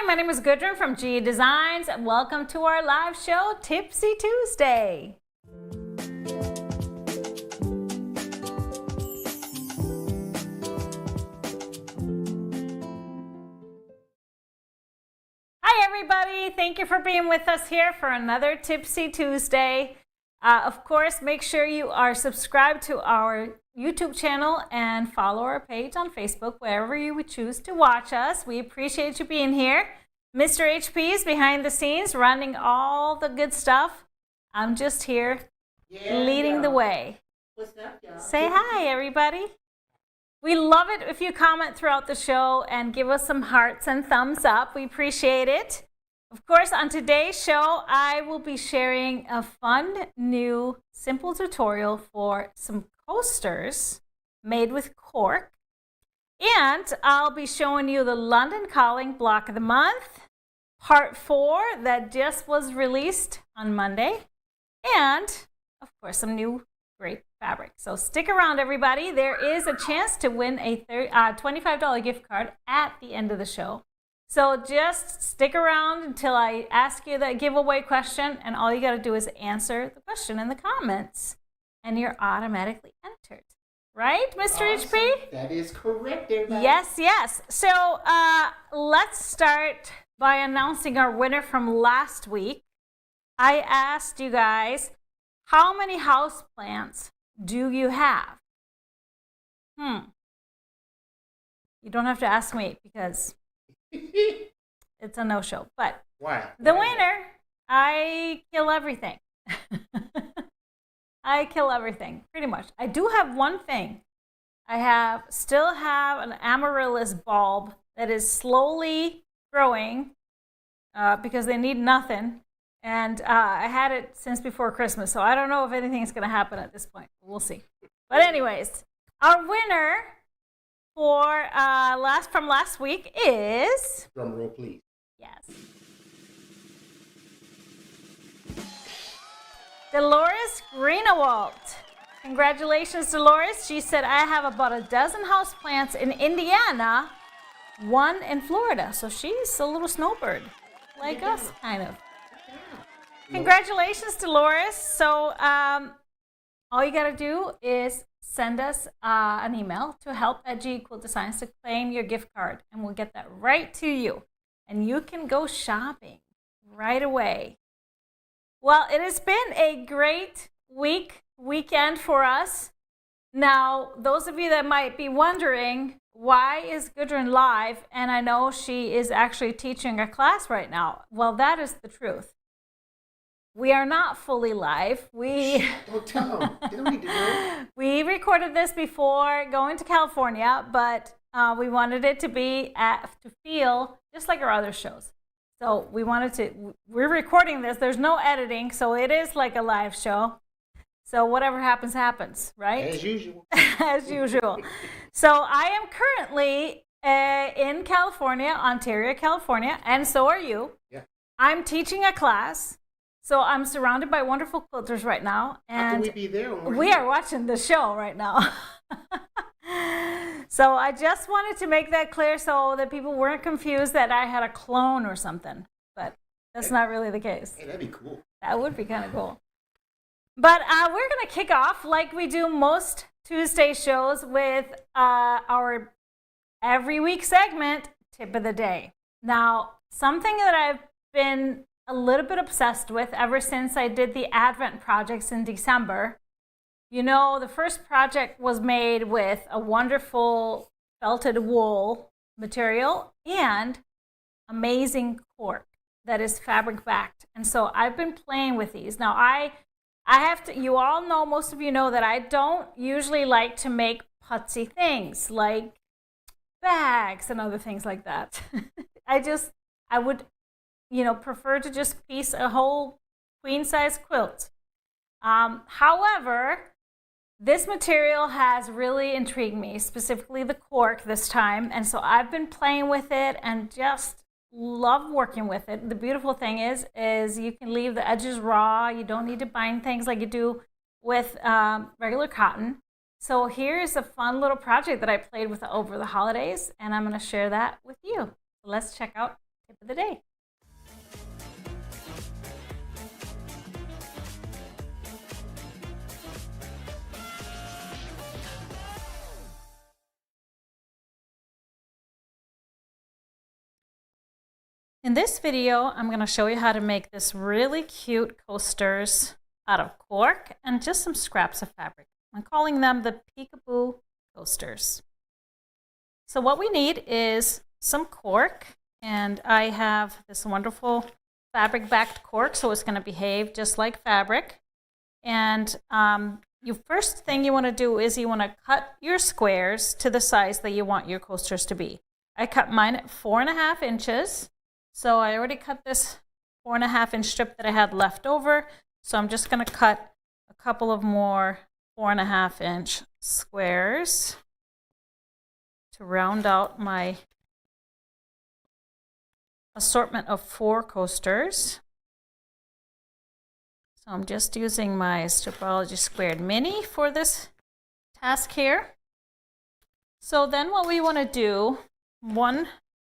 my name is Gudrun from GE Designs, and welcome to our live show, Tipsy Tuesday. Hi everybody, thank you for being with us here for another Tipsy Tuesday. Of course, make sure you are subscribed to our YouTube channel and follow our page on Facebook, wherever you would choose to watch us. We appreciate you being here. Mr. HP is behind the scenes running all the good stuff. I'm just here leading the way. What's up, y'all? Say hi, everybody. We love it if you comment throughout the show and give us some hearts and thumbs up. We appreciate it. Of course, on today's show, I will be sharing a fun, new, simple tutorial for some coasters made with cork. And I'll be showing you the London Calling Block of the Month, Part 4 that just was released on Monday. And, of course, some new great fabric. So stick around, everybody. There is a chance to win a $25 gift card at the end of the show. So just stick around until I ask you that giveaway question, and all you got to do is answer the question in the comments, and you're automatically entered. Right, Mr. Awesome. HP? That is correct, everybody. Yes, yes. So let's start by announcing our winner from last week. I asked you guys, how many houseplants do you have? You don't have to ask me because it's a no-show. But Why? the winner, I kill everything. I kill everything, pretty much. I do have one thing. I still have an amaryllis bulb that is slowly growing because they need nothing. And I had it since before Christmas, so I don't know if anything is going to happen at this point. We'll see. But anyways, our winner for from last week is... Drum roll, please. Yes. Dolores Greenewalt. Congratulations, Dolores. She said, I have about a dozen houseplants in Indiana, one in Florida. So she's a little snowbird, like us, kind of. Congratulations, Dolores. So all you got to do is send us an email to help@GEQuiltDesigns to claim your gift card, and we'll get that right to you. And you can go shopping right away. Well, it has been a great weekend for us. Now, those of you that might be wondering, why is Gudrun live? And I know she is actually teaching a class right now. Well, that is the truth. We are not fully live. Don't tell them. They don't need to know. We recorded this before going to California, but we wanted it to be to feel just like our other shows. So we're recording this. There's no editing, so it is like a live show. So whatever happens, happens, right? As usual. As usual. So I am currently in California, Ontario, California, and so are you. Yeah. I'm teaching a class. So I'm surrounded by wonderful quilters right now. And how can we be there? We are watching the show right now. So I just wanted to make that clear so that people weren't confused that I had a clone or something. But that's not really the case. Hey, that'd be cool. That would be kind of cool. But we're going to kick off like we do most Tuesday shows with our every week segment, Tip of the Day. Now, something that I've been a little bit obsessed with ever since I did the Advent projects in December. You know, the first project was made with a wonderful felted wool material and amazing cork that is fabric backed. And so I've been playing with these. Now I have to, you all know, most of you know that I don't usually like to make putsy things like bags and other things like that. I would, prefer to just piece a whole queen size quilt. However, this material has really intrigued me, specifically the cork this time. And so I've been playing with it and just love working with it. The beautiful thing is you can leave the edges raw. You don't need to bind things like you do with regular cotton. So here's a fun little project that I played with over the holidays, and I'm going to share that with you. Let's check out Tip of the day. In this video, I'm going to show you how to make this really cute coasters out of cork and just some scraps of fabric. I'm calling them the peekaboo coasters. So what we need is some cork, and I have this wonderful fabric-backed cork, so it's going to behave just like fabric. And first thing you want to do is you want to cut your squares to the size that you want your coasters to be. I cut mine at 4.5 inches. So I already cut this 4.5 inch strip that I had left over. So I'm just going to cut a couple of more 4.5 inch squares to round out my assortment of 4 coasters. So I'm just using my Stripology Squared Mini for this task here. So then what we want to do,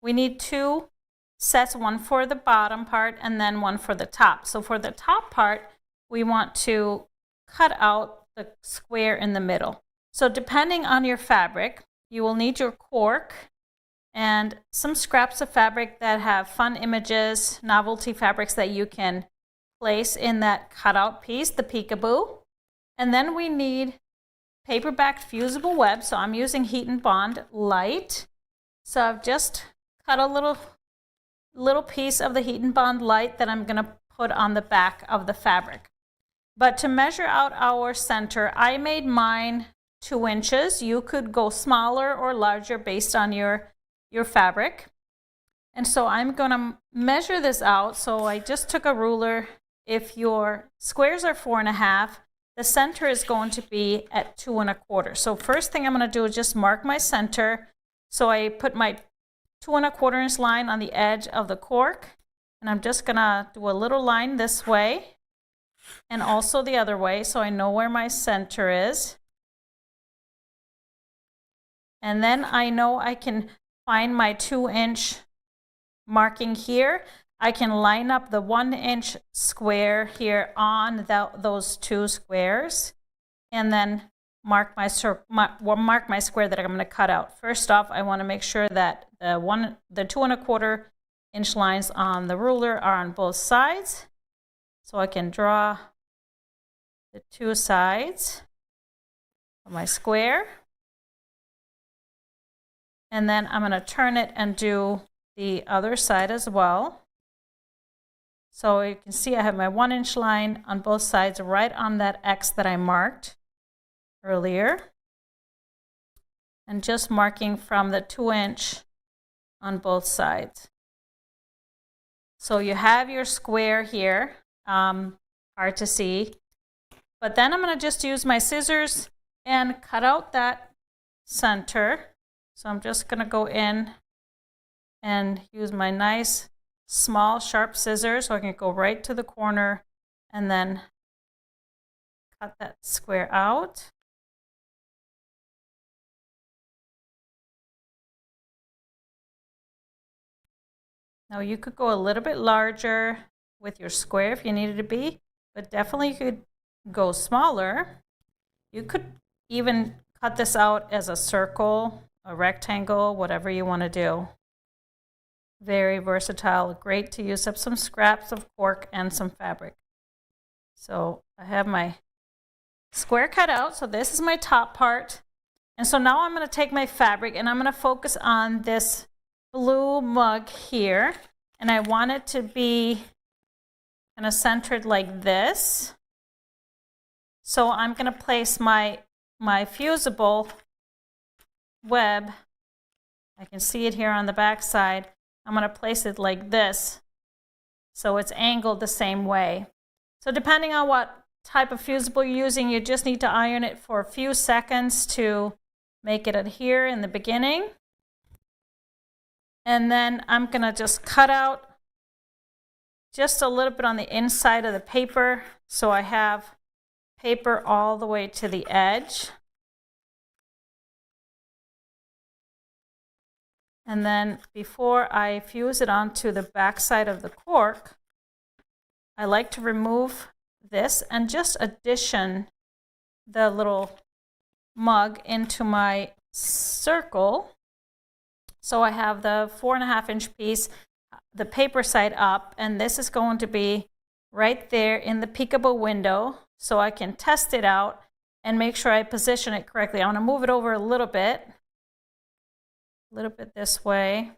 we need 2 sets, one for the bottom part and then one for the top. So for the top part, we want to cut out the square in the middle. So depending on your fabric, you will need your cork and some scraps of fabric that have fun images, novelty fabrics that you can place in that cutout piece, the peekaboo. And then we need paper-backed fusible web. So I'm using Heat and Bond Light. So I've just cut a little piece of the Heat and Bond Light that I'm going to put on the back of the fabric. But to measure out our center, I made mine 2 inches. You could go smaller or larger based on your fabric. And so I'm going to measure this out. So I just took a ruler. If your squares are 4.5, the center is going to be at 2.25. So first thing I'm going to do is just mark my center. So I put my 2.25 inch line on the edge of the cork, and I'm just gonna do a little line this way and also the other way so I know where my center is. And then I know I can find my 2 inch marking here. I can line up the 1 inch square here on those 2 squares and then mark my square that I'm going to cut out. First off, I want to make sure that the 2.25 inch lines on the ruler are on both sides. So I can draw the 2 sides of my square. And then I'm going to turn it and do the other side as well. So you can see I have my 1 inch line on both sides right on that X that I marked earlier, and just marking from the 2 inch on both sides. So you have your square here, hard to see, but then I'm going to just use my scissors and cut out that center. So I'm just going to go in and use my nice small sharp scissors so I can go right to the corner and then cut that square out. Now you could go a little bit larger with your square if you needed to be, but definitely you could go smaller. You could even cut this out as a circle, a rectangle, whatever you want to do. Very versatile, great to use up some scraps of cork and some fabric. So I have my square cut out, so this is my top part. And so now I'm going to take my fabric and I'm going to focus on this blue mug here, and I want it to be kind of centered like this. So I'm going to place my fusible web. I can see it here on the back side. I'm going to place it like this so it's angled the same way. So depending on what type of fusible you're using, you just need to iron it for a few seconds to make it adhere in the beginning. And then I'm going to just cut out just a little bit on the inside of the paper so I have paper all the way to the edge. And then before I fuse it onto the back side of the cork, I like to remove this and just addition the little mug into my circle. So I have the 4.5-inch piece, the paper side up, and this is going to be right there in the peekaboo window so I can test it out and make sure I position it correctly. I want to move it over a little bit this way,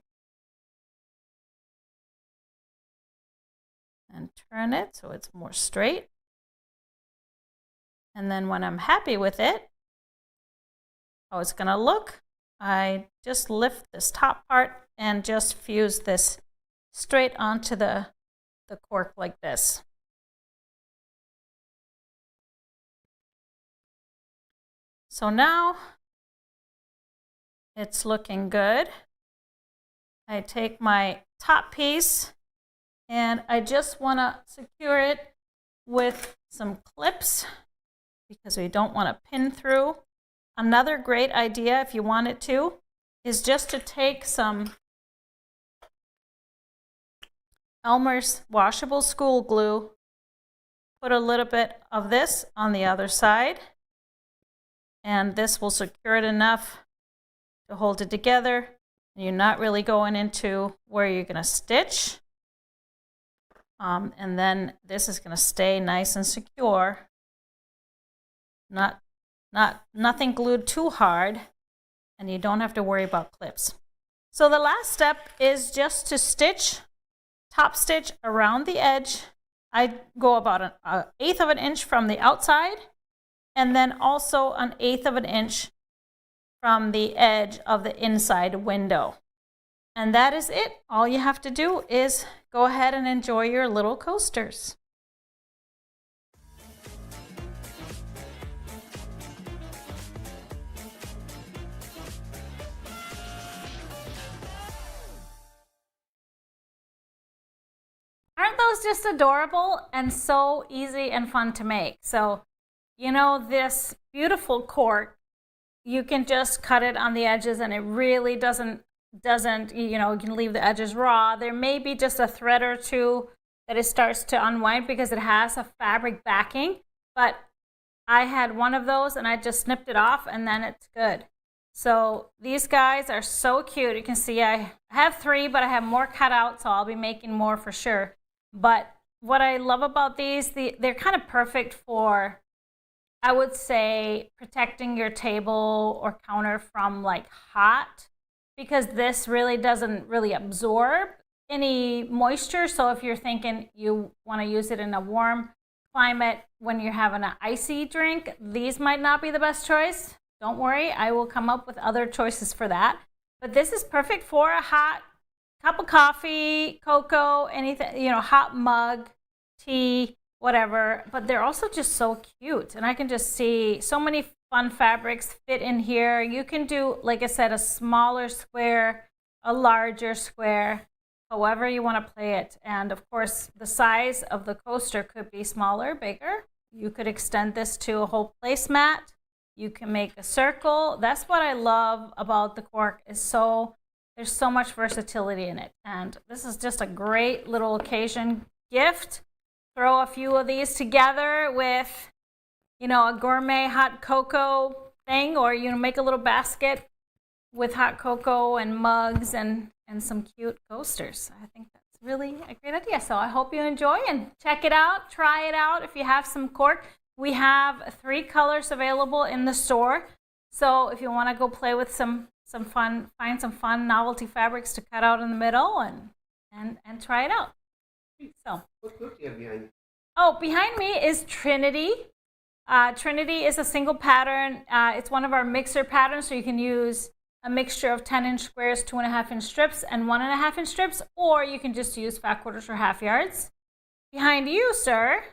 and turn it so it's more straight. And then when I'm happy with it, how it's going to look, I just lift this top part and just fuse this straight onto the cork like this. So now it's looking good. I take my top piece and I just want to secure it with some clips because we don't want to pin through. Another great idea, if you wanted to, is just to take some Elmer's washable school glue, put a little bit of this on the other side, and this will secure it enough to hold it together. You're not really going into where you're going to stitch. And then this is going to stay nice and secure. Nothing glued too hard, and you don't have to worry about clips. So the last step is just to stitch, top stitch around the edge. I go about an 1/8 of an inch from the outside, and then also an 1/8 of an inch from the edge of the inside window. And that is it. All you have to do is go ahead and enjoy your little coasters. Aren't those just adorable and so easy and fun to make? So, you know, this beautiful cork, you can just cut it on the edges and it really doesn't, you know, you can leave the edges raw. There may be just a thread or two that it starts to unwind because it has a fabric backing, but I had one of those and I just snipped it off and then it's good. So these guys are so cute. You can see I have 3, but I have more cut out, so I'll be making more for sure. But what I love about these, they're kind of perfect for, I would say, protecting your table or counter from like hot, because this really doesn't really absorb any moisture. So if you're thinking you want to use it in a warm climate when you're having an icy drink, these might not be the best choice. Don't worry, I will come up with other choices for that. But this is perfect for a hot cup of coffee, cocoa, anything, you know, hot mug, tea, whatever. But they're also just so cute. And I can just see so many fun fabrics fit in here. You can do, like I said, a smaller square, a larger square, however you want to play it. And of course, the size of the coaster could be smaller, bigger. You could extend this to a whole placemat. You can make a circle. That's what I love about the cork, is there's so much versatility in it. And this is just a great little occasion gift. Throw a few of these together with, you know, a gourmet hot cocoa thing, or you know, make a little basket with hot cocoa and mugs and some cute coasters. I think that's really a great idea. So I hope you enjoy and check it out, try it out. If you have some cork, we have 3 colors available in the store. So if you want to go play with some fun, find some fun novelty fabrics to cut out in the middle and try it out. So. What quilt do you have behind you? Oh, behind me is Trinity. Trinity is a single pattern. It's one of our mixer patterns, so you can use a mixture of 10-inch squares, 2.5-inch strips, and 1.5-inch strips, or you can just use fat quarters or half yards. Behind you, sir,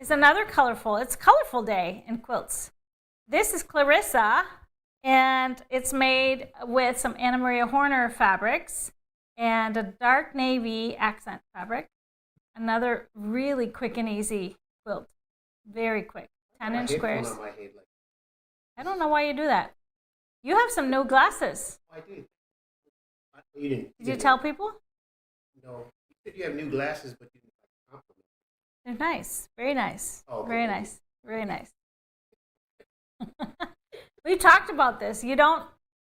is another colorful. It's Colorful Day in quilts. This is Clarissa, and it's made with some Anna Maria Horner fabrics and a dark navy accent fabric. Another really quick and easy quilt. Very quick. 10-inch squares. I don't know why you do that. You have some new glasses. I did. You didn't. Did you tell people? No. You said you have new glasses, but you didn't compliment. They're nice. Very nice. Oh, okay. Very nice. Very nice. We talked about this. You don't,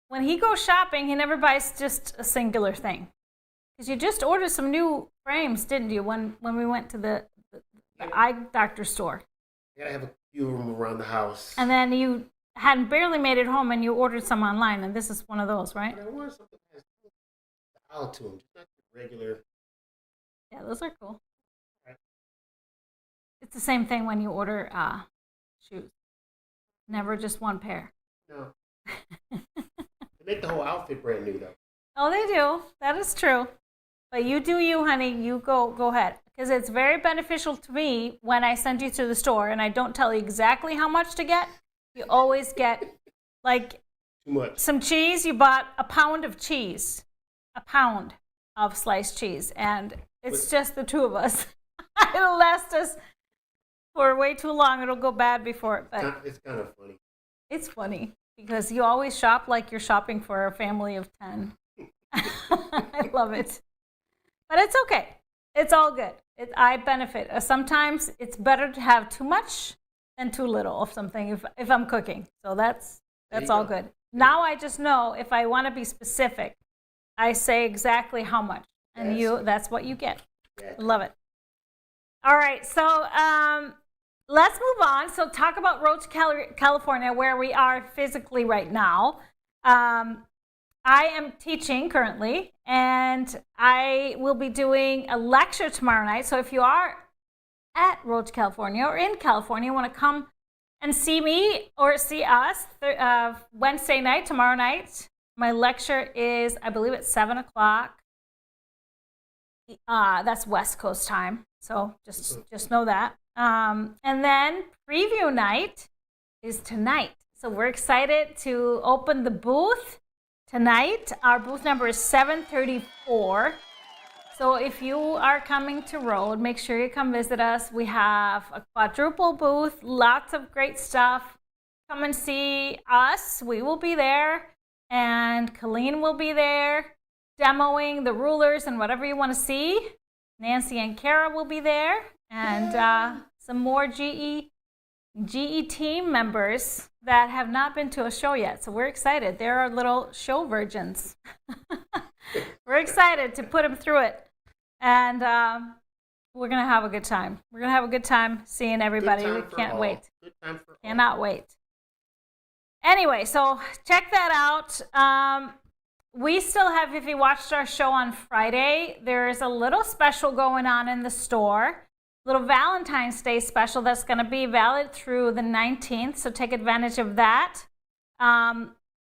when he goes shopping, he never buys just a singular thing. Because you just ordered some new frames, didn't you, when we went to the eye doctor store? You gotta have a few of them around the house. And then you hadn't barely made it home and you ordered some online, and this is one of those, right? But I want something that has style to them, just not the regular. Yeah, those are cool. Right. It's the same thing when you order shoes. Never just one pair. No. They make the whole outfit brand new, though. Oh, they do. That is true. But you do you, honey. You go ahead. Because it's very beneficial to me when I send you to the store and I don't tell you exactly how much to get. You always get, like, Too much. some cheese. You bought a pound of cheese. A pound of sliced cheese. And it's just the two of us. It'll last us for way too long. It'll go bad before it. But It's kind of funny. it's funny because you always shop like you're shopping for a family of 10. I love it. But it's okay. It's all good. I benefit. Sometimes it's better to have too much than too little of something if I'm cooking. So that's all good. Now I just know if I want to be specific, I say exactly how much. And that's what you get. Yeah. Love it. All right. So let's move on. So talk about Roach, California, where we are physically right now. I am teaching currently, and I will be doing a lecture tomorrow night. So if you are at Roach, California, or in California, want to come and see me or see us Wednesday night, tomorrow night, my lecture is, I believe, at 7 o'clock. That's West Coast time, so just know that. And then preview night is tonight. So we're excited to open the booth tonight. Our booth number is 734. So if you are coming to Road, make sure you come visit us. We have a quadruple booth, lots of great stuff. Come and see us. We will be there, and Colleen will be there demoing the rulers and whatever you want to see. Nancy and Kara will be there, and some more GE team members that have not been to a show yet. So we're excited. They're our little show virgins. We're excited to put them through it. And we're going to have a good time. We're going to have a good time seeing everybody. We can't wait. Good time for Cannot wait. Anyway, so check that out. We still have, if you watched our show on Friday, there is a little special going on in the store. Little Valentine's Day special that's going to be valid through the 19th, so take advantage of that.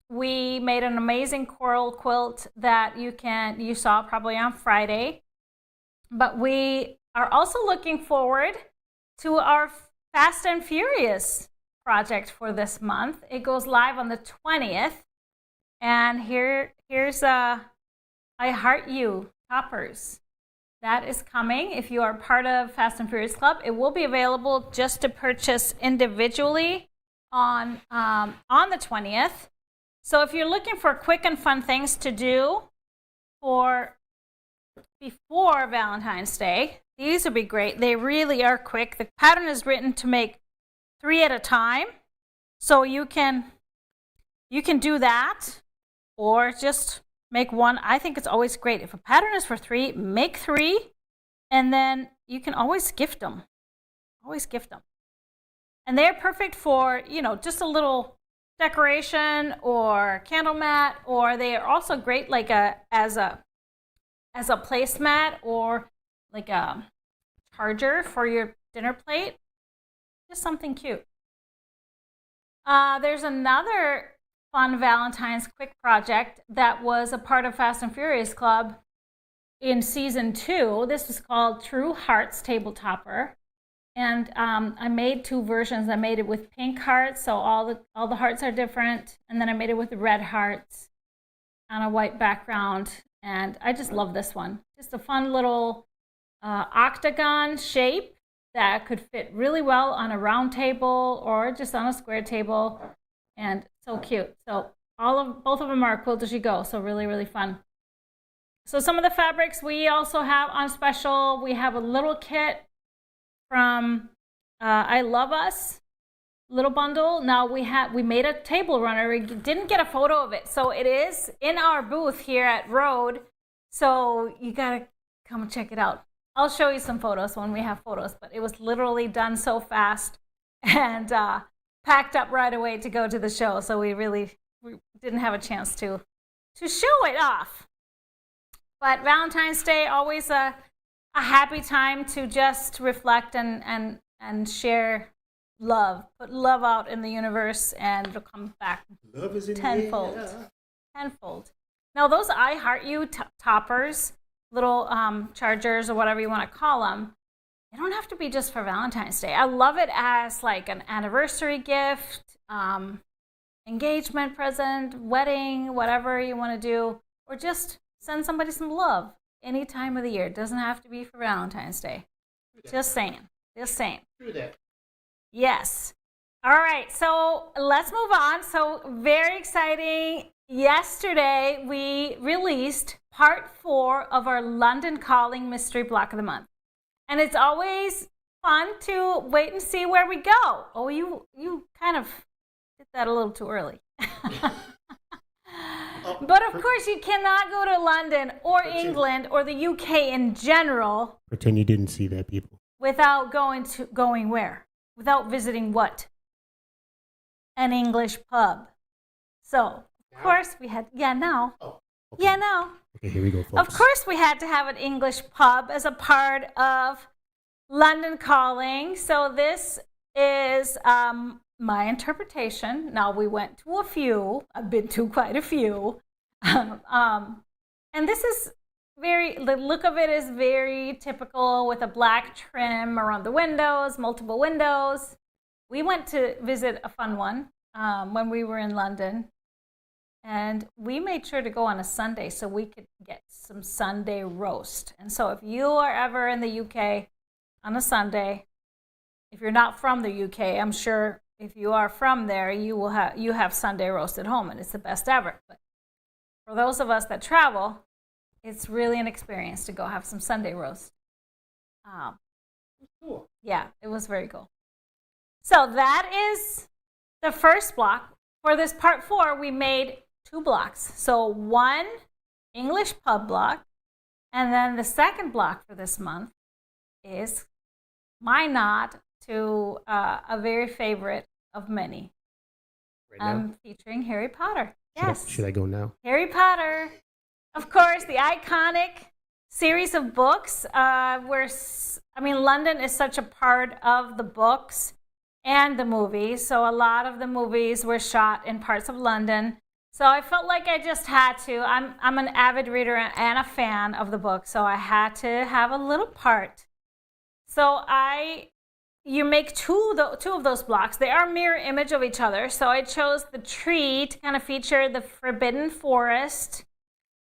We made an amazing coral quilt that you saw probably on Friday. But we are also looking forward to our Fast and Furious project for this month. It goes live on the 20th. And here's I Heart You toppers. That is coming. If you are part of Fast and Furious Club, it will be available just to purchase individually on the 20th. So if you're looking for quick and fun things to do for before Valentine's Day, these would be great. They really are quick. The pattern is written to make 3 at a time. So you can do that or just make one. I think it's always great. If a pattern is for 3, make 3, and then you can always gift them. Always gift them. And they're perfect for, just a little decoration or candle mat, or they are also great like as a placemat or like a charger for your dinner plate. Just something cute. There's another fun Valentine's quick project that was a part of Fast and Furious Club in season 2. This is called True Hearts Table Topper. And I made 2 versions. I made it with pink hearts, so all the hearts are different. And then I made it with red hearts on a white background. And I just love this one. Just a fun little octagon shape that could fit really well on a round table or just on a square table. And so cute. So both of them are Quilt as you go. So really, really fun. So some of the fabrics we also have on special. We have a little kit from I Love Us, little bundle. Now we made a table runner. We didn't get a photo of it, so it is in our booth here at Rode. So you gotta come and check it out. I'll show you some photos when we have photos, but it was literally done so fast and packed up right away to go to the show. So we didn't have a chance to show it off. But Valentine's Day, always a happy time to just reflect and share love. Put love out in the universe, and it'll come back Love is in tenfold. the air. Tenfold. Now, those I Heart You toppers, little chargers or whatever you want to call them, they don't have to be just for Valentine's Day. I love it as like an anniversary gift, engagement present, wedding, whatever you want to do, or just send somebody some love any time of the year. It doesn't have to be for Valentine's Day. Just saying. Just saying. True that. Yes. All right, so let's move on. So very exciting. Yesterday, we released part 4 of our London Calling Mystery Block of the Month. And it's always fun to wait and see where we go. Oh, you kind of did that a little too early. But of course, you cannot go to London or England or the UK in general. Pretend you didn't see that, people. Without going where? Without visiting what? An English pub. So, of course, we had, now. Oh, okay. Yeah, now. Okay, here we go, folks. Of course, we had to have an English pub as a part of London Calling. So this is my interpretation. Now, we went to a few. I've been to quite a few. And this is the look of it is very typical with a black trim around the windows, multiple windows. We went to visit a fun one when we were in London. And we made sure to go on a Sunday so we could get some Sunday roast. And so if you are ever in the UK on a Sunday, if you're not from the UK, I'm sure if you are from there, you have Sunday roast at home, and it's the best ever. But for those of us that travel, it's really an experience to go have some Sunday roast. Cool. Yeah, it was very cool. So that is the first block. For this part 4, we made 2 blocks. So one English pub block, and then the second block for this month is my nod to a very favorite of many. Right now? I'm featuring Harry Potter. Yes. Should I go now? Harry Potter. Of course, the iconic series of books London is such a part of the books and the movies. So a lot of the movies were shot in parts of London. So I felt like I just had to. I'm an avid reader and a fan of the book, so I had to have a little part. So you make two of those blocks. They are mirror image of each other. So I chose the tree to kind of feature the Forbidden Forest.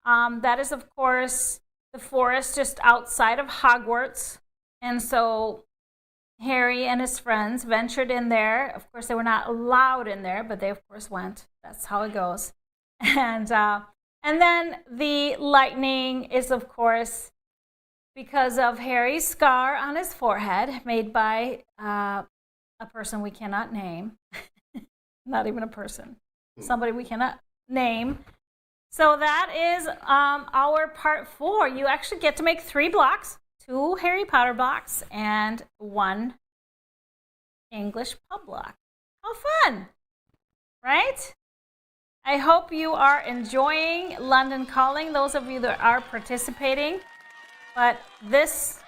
That is, of course, the forest just outside of Hogwarts. And so Harry and his friends ventured in there. Of course, they were not allowed in there, but they, of course, went. That's how it goes. And then the lightning is, of course, because of Harry's scar on his forehead, made by a person we cannot name. Not even a person. Somebody we cannot name. So that is our part 4. You actually get to make 3 blocks, 2 Harry Potter blocks, and 1 English pub block. How fun, right? I hope you are enjoying London Calling, those of you that are participating. But this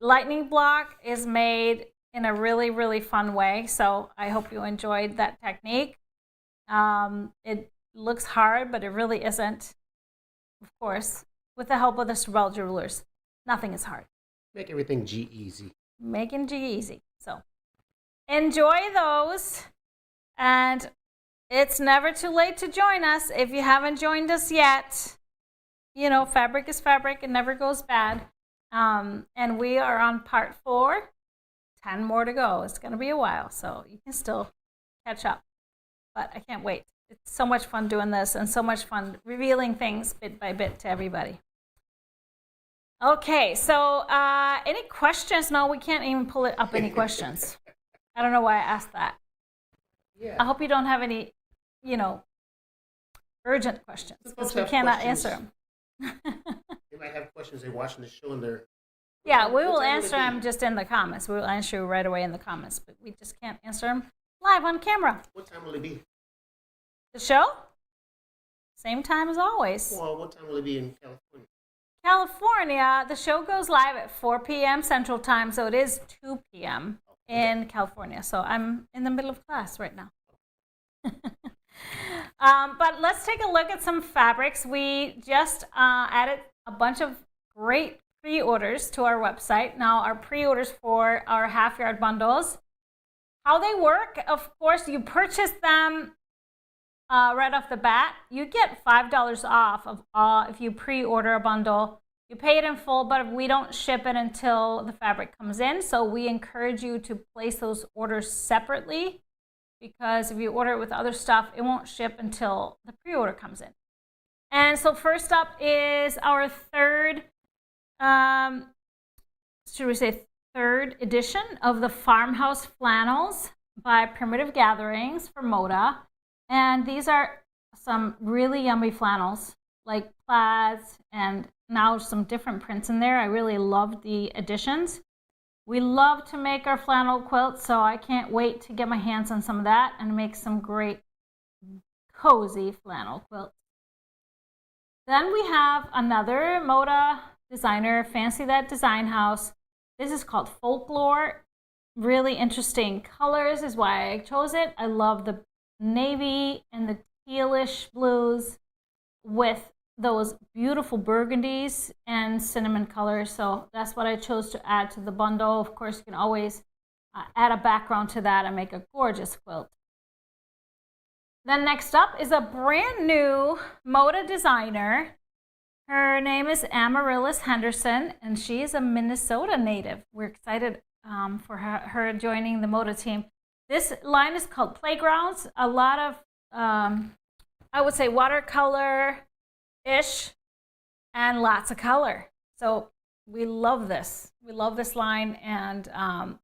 lightning block is made in a really, really fun way. So I hope you enjoyed that technique. It looks hard, but it really isn't. Of course, with the help of the Stripology rulers, nothing is hard. Make everything G easy. Making G easy. So enjoy those. And it's never too late to join us. If you haven't joined us yet, fabric is fabric. It never goes bad. And we are on part 4. 10 more to go. It's going to be a while, so you can still catch up. But I can't wait. it's so much fun doing this and so much fun revealing things bit by bit to everybody. Okay, so any questions? No, we can't even pull it up any questions. I don't know why I asked that. Yeah. I hope you don't have any, urgent questions because we cannot answer them. They might have questions. They're watching the show and they're... Yeah, we will answer them just in the comments. We will answer you right away in the comments, but we just can't answer them live on camera. What time will it be? The show? Same time as always. Well, what time will it be in California? California, the show goes live at 4 p.m. Central Time, so it is 2 p.m. in California. So I'm in the middle of class right now. But let's take a look at some fabrics. We just added a bunch of great pre-orders to our website. Now, our pre-orders for our half-yard bundles, how they work, of course, you purchase them right off the bat. You get $5 off of if you pre-order a bundle. You pay it in full, but we don't ship it until the fabric comes in. So we encourage you to place those orders separately, because if you order it with other stuff, it won't ship until the pre-order comes in. And so first up is our third edition of the Farmhouse Flannels by Primitive Gatherings for Moda. And these are some really yummy flannels, like plaids, and now some different prints in there. I really love the additions. We love to make our flannel quilts, so I can't wait to get my hands on some of that and make some great cozy flannel quilts. Then we have another Moda designer, Fancy That Design House. This is called Folklore. Really interesting colors is why I chose it. I love the navy and the tealish blues with those beautiful burgundies and cinnamon colors. So that's what I chose to add to the bundle. Of course, you can always add a background to that and make a gorgeous quilt. Then next up is a brand new Moda designer. Her name is Amaryllis Henderson, and she is a Minnesota native. We're excited for her joining the Moda team. This line is called Playgrounds. A lot of, I would say, watercolor-ish and lots of color. So we love this. We love this line and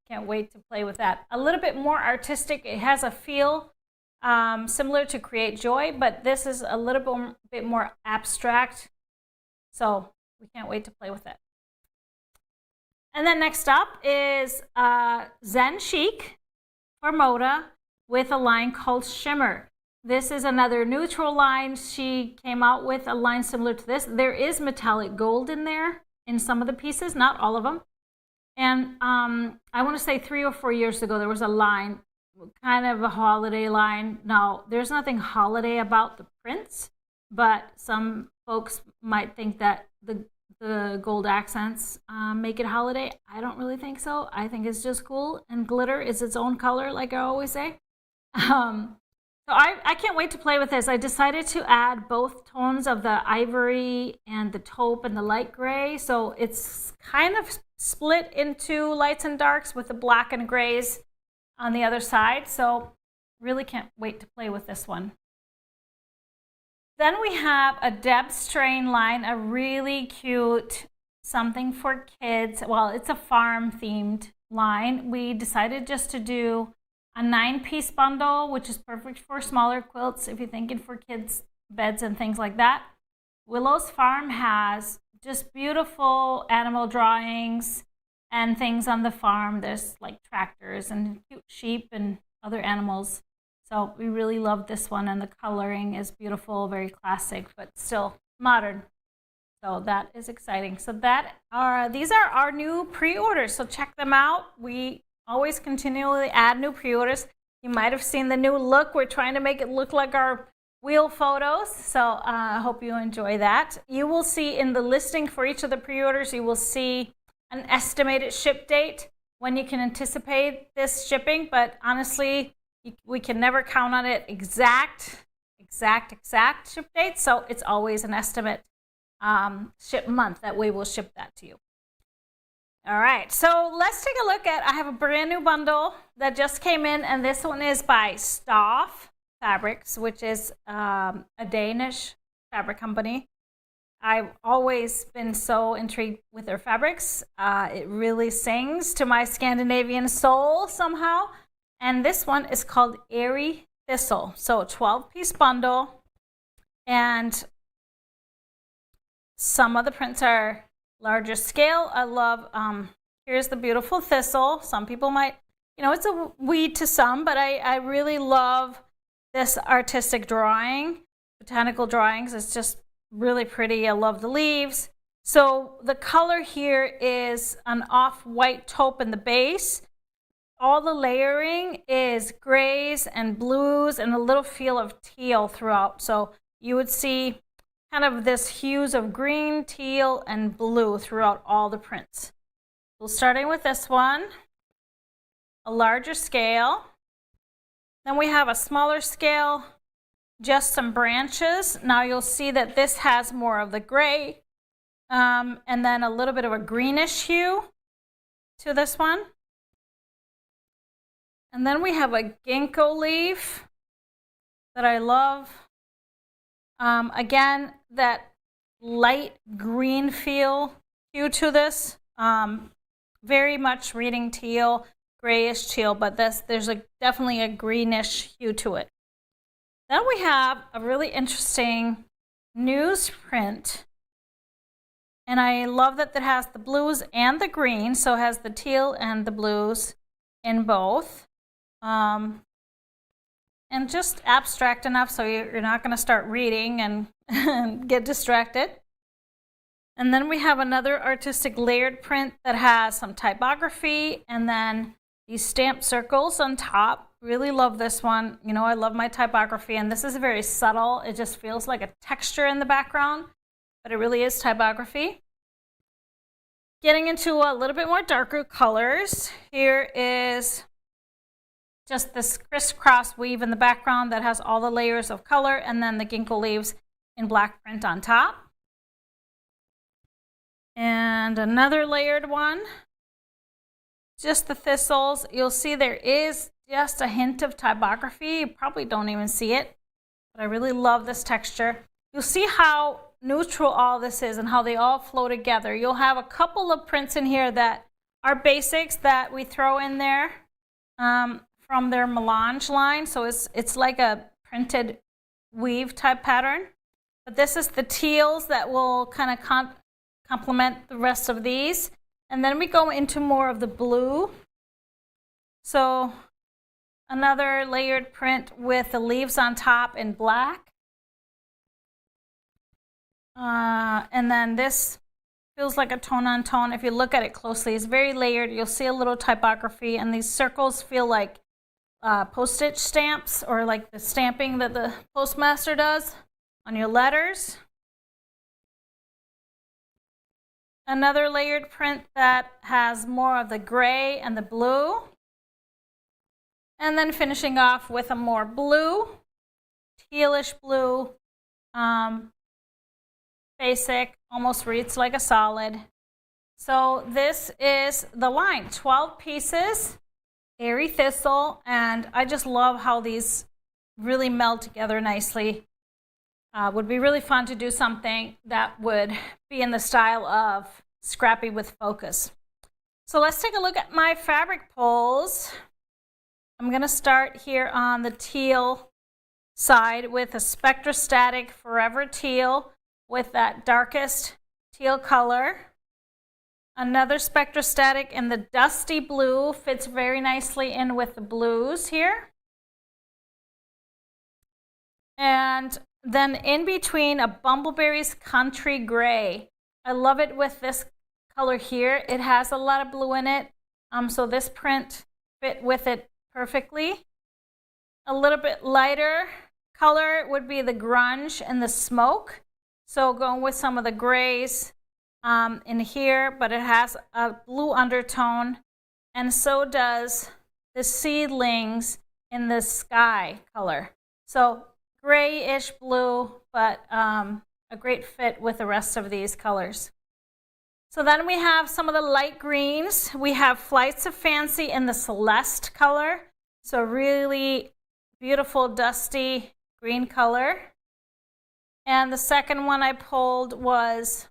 can't wait to play with that. A little bit more artistic. It has a feel similar to Create Joy, but this is a little bit more abstract. So we can't wait to play with it. And then next up is Zen Chic for Moda with a line called Shimmer. This is another neutral line. She came out with a line similar to this. There is metallic gold in there in some of the pieces, not all of them. And I want to say 3 or 4 years ago, there was a line, kind of a holiday line. Now, there's nothing holiday about the prints, but some folks might think that the gold accents make it holiday. I don't really think so. I think it's just cool, and glitter is its own color, like I always say. So I can't wait to play with this. I decided to add both tones of the ivory and the taupe and the light gray. So it's kind of split into lights and darks with the black and grays on the other side. So really can't wait to play with this one. Then we have a Deb Strain line, a really cute something for kids. Well, it's a farm themed line. We decided just to do a 9-piece bundle, which is perfect for smaller quilts if you're thinking for kids' beds and things like that. Willow's Farm has just beautiful animal drawings and things on the farm. There's like tractors and cute sheep and other animals. So we really love this one, and the coloring is beautiful, very classic, but still modern. So that is exciting. So these are our new pre-orders. So check them out. We always continually add new pre-orders. You might have seen the new look. We're trying to make it look like our wheel photos. So I hope you enjoy that. You will see in the listing for each of the pre-orders, you will see an estimated ship date when you can anticipate this shipping. But honestly, we can never count on it exact ship date. So it's always an estimate ship month that we will ship that to you. All right, so let's take a look at, I have a brand new bundle that just came in, and this one is by Stoff. Fabrics, which is a Danish fabric company. I've always been so intrigued with their fabrics. It really sings to my Scandinavian soul somehow. And this one is called Airy Thistle. So 12-piece bundle. And some of the prints are larger scale. I love, here's the beautiful thistle. Some people might, it's a weed to some, but I really love this artistic drawing. Botanical drawings. It's just really pretty. I love the leaves. So the color here is an off-white taupe in the base. All the layering is grays and blues and a little feel of teal throughout. So you would see kind of this hues of green, teal, and blue throughout all the prints. So starting with this one, a larger scale. Then we have a smaller scale, just some branches. Now you'll see that this has more of the gray and then a little bit of a greenish hue to this one. And then we have a ginkgo leaf that I love. Again, that light green feel hue to this. Very much reading teal, grayish teal, but there's definitely a greenish hue to it. Then we have a really interesting newsprint. And I love that it has the blues and the green, so it has the teal and the blues in both. And just abstract enough so you're not going to start reading and get distracted. And then we have another artistic layered print that has some typography and then these stamped circles on top. Really love this one. I love my typography, and this is very subtle. It just feels like a texture in the background, but it really is typography. Getting into a little bit more darker colors, here is just this crisscross weave in the background that has all the layers of color, and then the ginkgo leaves in black print on top. And another layered one, just the thistles. You'll see there is just a hint of typography. You probably don't even see it, but I really love this texture. You'll see how neutral all this is and how they all flow together. You'll have a couple of prints in here that are basics that we throw in there from their melange line. So it's like a printed weave type pattern. But this is the teals that will kind of complement the rest of these. And then we go into more of the blue. So another layered print with the leaves on top in black. And then this feels like a tone on tone. If you look at it closely, it's very layered. You'll see a little typography, and these circles feel like postage stamps, or like the stamping that the postmaster does on your letters. Another layered print that has more of the gray and the blue. And then finishing off with a more blue, tealish blue, basic, almost reads like a solid. So this is the line, 12 pieces, Airy Thistle, and I just love how these really meld together nicely. Would be really fun to do something that would be in the style of Scrappy with Focus. So let's take a look at my fabric pulls. I'm going to start here on the teal side with a Spectrostatic Forever Teal with that darkest teal color. Another Spectrostatic in the dusty blue fits very nicely in with the blues here. And then in between, a Bumbleberry's Country Gray. I love it with this color here. It has a lot of blue in it, so this print fit with it perfectly. A little bit lighter color would be the Grunge and the Smoke. So going with some of the grays in here, but it has a blue undertone, and so does the Seedlings in the Sky color. So grayish blue, but a great fit with the rest of these colors. So then we have some of the light greens. We have Flights of Fancy in the Celeste color. So really beautiful dusty green color. And the second one I pulled was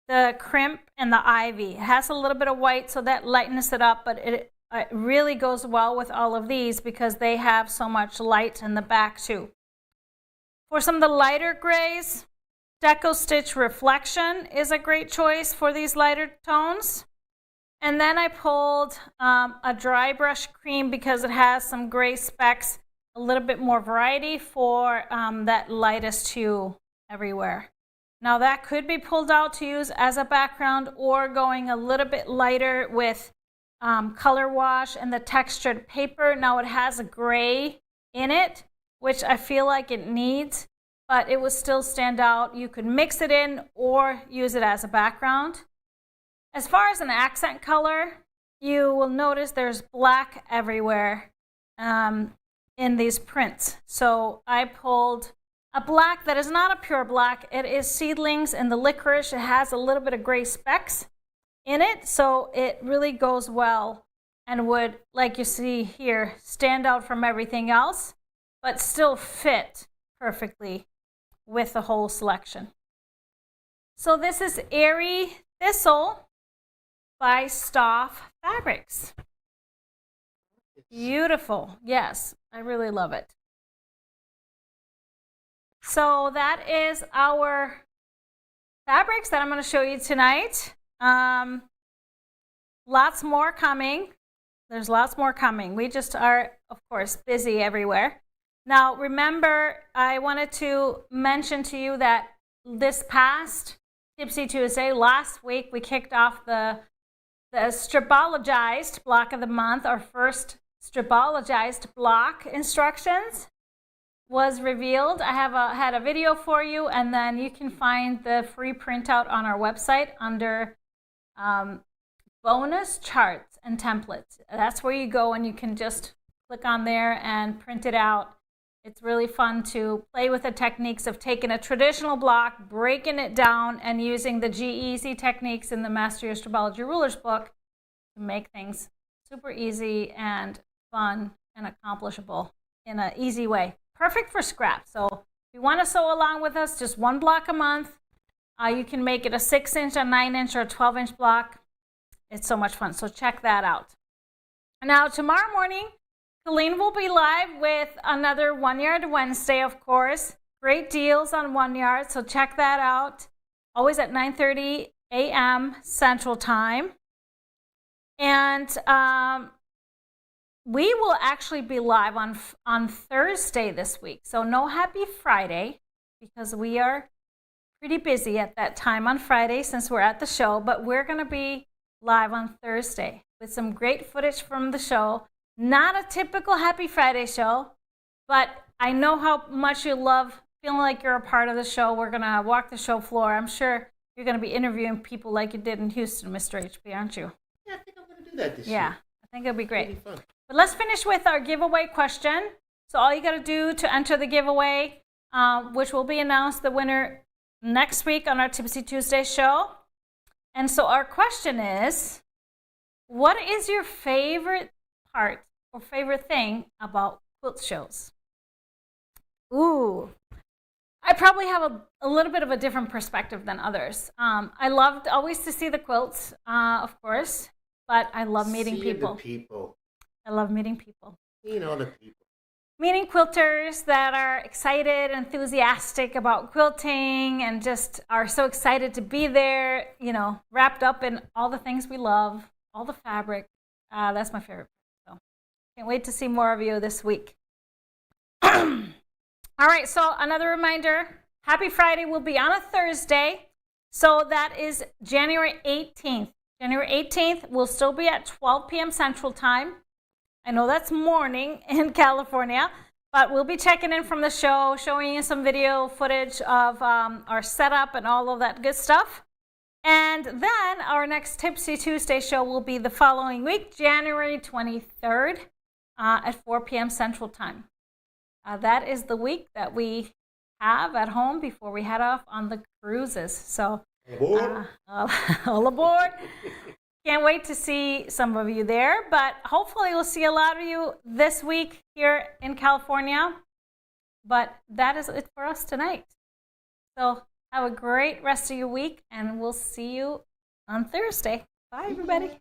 the crimp and the ivy. It has a little bit of white, so that lightens it up, but it really goes well with all of these because they have so much light in the back too. For some of the lighter grays, Deco Stitch Reflection is a great choice for these lighter tones. And then I pulled a dry brush cream because it has some gray specks, a little bit more variety for that lightest hue everywhere. Now that could be pulled out to use as a background or going a little bit lighter with color wash and the textured paper. Now it has a gray in it, which I feel like it needs, but it will still stand out. You could mix it in or use it as a background. As far as an accent color, you will notice there's black everywhere in these prints. So I pulled a black that is not a pure black. It is Seedlings in the Licorice. It has a little bit of gray specks in it, so it really goes well and would, like you see here, stand out from everything else, but still fit perfectly with the whole selection. So this is Airy Thistle by Stoff Fabrics. Beautiful. Yes, I really love it. So that is our fabrics that I'm going to show you tonight. Lots more coming. There's lots more coming. We just are, of course, busy everywhere. Now, remember, I wanted to mention to you that this past Tipsy Tuesday, last week, we kicked off the Stripologized block of the month. Our first Stripologized block instructions was revealed. I have had a video for you, and then you can find the free printout on our website under bonus charts and templates. That's where you go and you can just click on there and print it out. It's really fun to play with the techniques of taking a traditional block, breaking it down, and using the G-Easy techniques in the Master Your Stripology Rulers book to make things super easy and fun and accomplishable in an easy way. Perfect for scrap. So if you want to sew along with us, just one block a month. You can make it a 6-inch, a 9-inch, or a 12-inch block. It's so much fun. So check that out. Now, tomorrow morning, Colleen will be live with another 1 Yard Wednesday, of course. Great deals on 1 Yard, so check that out. Always at 9:30 a.m. Central Time. And we will actually be live on Thursday this week. So no Happy Friday because we are pretty busy at that time on Friday since we're at the show. But we're going to be live on Thursday with some great footage from the show. Not a typical Happy Friday show, but I know how much you love feeling like you're a part of the show. We're going to walk the show floor. I'm sure you're going to be interviewing people like you did in Houston, Mr. HB, aren't you? Yeah, I think I'm going to do that this year. Yeah, I think it'll be great. It'll be fun. But let's finish with our giveaway question. So all you got to do to enter the giveaway, which will be announced the winner next week on our Tipsy Tuesday show. And so our question is, what is your favorite part or favorite thing about quilt shows? Ooh, I probably have a little bit of a different perspective than others. I loved always to see the quilts, of course, but I love meeting people. The people. I love meeting people. Seeing all the people. Meeting quilters that are excited, enthusiastic about quilting, and just are so excited to be there, you know, wrapped up in all the things we love, all the fabric. That's my favorite. So can't wait to see more of you this week. All right, so another reminder, Happy Friday will be on a Thursday. So that is January 18th. January 18th will still be at 12 p.m. Central Time. I know that's morning in California, but we'll be checking in from the show, showing you some video footage of our setup and all of that good stuff. And then our next Tipsy Tuesday show will be the following week, January 23rd at 4 p.m. Central Time. That is the week that we have at home before we head off on the cruises. So all aboard. Can't wait to see some of you there, but hopefully we'll see a lot of you this week here in California. But that is it for us tonight. So have a great rest of your week, and we'll see you on Thursday. Bye, everybody.